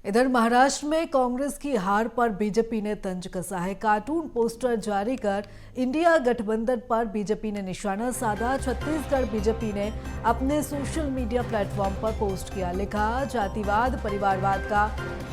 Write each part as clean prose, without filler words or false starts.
इधर महाराष्ट्र में कांग्रेस की हार पर बीजेपी ने तंज कसा है। कार्टून पोस्टर जारी कर इंडिया गठबंधन पर बीजेपी ने निशाना साधा। छत्तीसगढ़ बीजेपी ने अपने सोशल मीडिया प्लेटफॉर्म पर पोस्ट किया, लिखा जातिवाद परिवारवाद का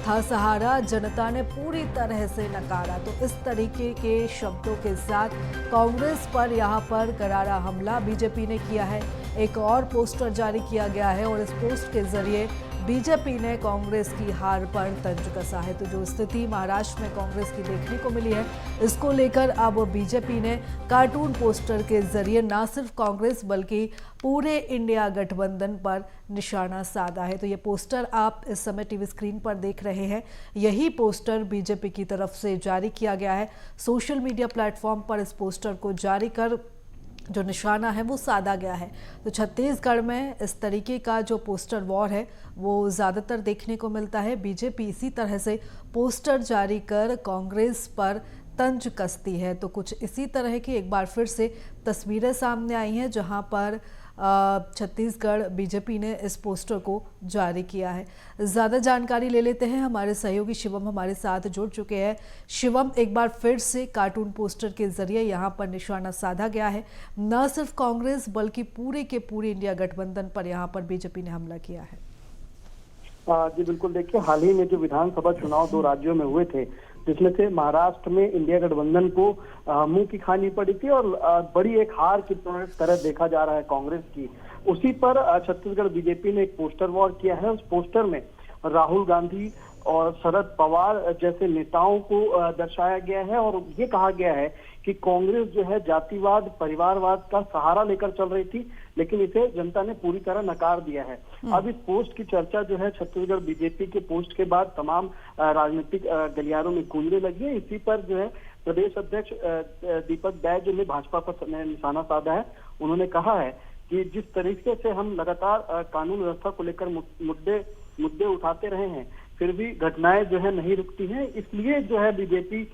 था सहारा, जनता ने पूरी तरह से नकारा। तो इस तरीके के शब्दों के साथ कांग्रेस पर यहां पर करारा हमला बीजेपी ने किया है। एक और पोस्टर जारी किया गया है और इस पोस्ट के जरिए बीजेपी ने कांग्रेस की हार पर तंज कसा है। तो जो स्थिति महाराष्ट्र में कांग्रेस की देखने को मिली है, इसको लेकर अब बीजेपी ने कार्टून पोस्टर के जरिए न सिर्फ कांग्रेस बल्कि पूरे इंडिया गठबंधन पर निशाना साधा है। तो ये पोस्टर आप इस समय टीवी स्क्रीन पर देख रहे हैं, यही पोस्टर बीजेपी की तरफ से जारी किया गया है। सोशल मीडिया प्लेटफॉर्म पर इस पोस्टर को जारी कर जो निशाना है वो साधा गया है। तो छत्तीसगढ़ में इस तरीके का जो पोस्टर वॉर है वो ज़्यादातर देखने को मिलता है। बीजेपी इसी तरह से पोस्टर जारी कर कांग्रेस पर तंज कसती है। तो कुछ इसी तरह की एक बार फिर से तस्वीरें सामने आई हैं जहां पर छत्तीसगढ़ बीजेपी ने इस पोस्टर को जारी किया है। ज़्यादा जानकारी ले लेते हैं, हमारे सहयोगी शिवम हमारे साथ जुड़ चुके हैं। शिवम, एक बार फिर से कार्टून पोस्टर के जरिए यहां पर निशाना साधा गया है। न सिर्फ कांग्रेस बल्कि पूरे के पूरे इंडिया गठबंधन पर यहां पर बीजेपी ने हमला किया है। जी बिल्कुल, देखिए हाल ही में जो विधानसभा चुनाव 2 राज्यों में हुए थे, जिसमें से महाराष्ट्र में इंडिया गठबंधन को मुंह की खानी पड़ी थी और बड़ी एक हार की तरह देखा जा रहा है कांग्रेस की। उसी पर छत्तीसगढ़ बीजेपी ने एक पोस्टर वॉर किया है। उस पोस्टर में राहुल गांधी और शरद पवार जैसे नेताओं को दर्शाया गया है और ये कहा गया है कि कांग्रेस जो है जातिवाद परिवारवाद का सहारा लेकर चल रही थी, लेकिन इसे जनता ने पूरी तरह नकार दिया है। अब इस पोस्ट की चर्चा जो है छत्तीसगढ़ बीजेपी के पोस्ट के बाद तमाम राजनीतिक गलियारों में गूंजने लगी है। इसी पर जो है प्रदेश अध्यक्ष दीपक बैज ने भाजपा पर निशाना साधा है। उन्होंने कहा है कि जिस तरीके से हम लगातार कानून व्यवस्था को लेकर मुद्दे उठाते रहे हैं, फिर भी घटनाएं जो है नहीं रुकती हैं, इसलिए जो है बीजेपी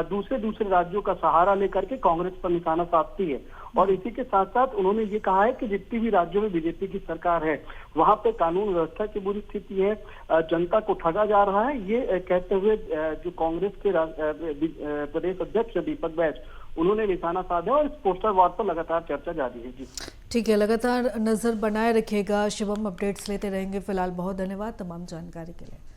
दूसरे राज्यों का सहारा लेकर के कांग्रेस पर निशाना साधती है। और इसी के साथ साथ उन्होंने ये कहा है कि जितनी भी राज्यों में बीजेपी की सरकार है वहां पे कानून व्यवस्था की बुरी स्थिति है, जनता को ठगा जा रहा है। ये कहते हुए जो कांग्रेस के प्रदेश अध्यक्ष दीपक बैज उन्होंने निशाना साधा और इस पोस्टर वॉर पर लगातार चर्चा जारी है। जी ठीक है, लगातार नजर बनाए रखिएगा शिवम, अपडेट्स लेते रहेंगे। फिलहाल बहुत धन्यवाद तमाम जानकारी के लिए।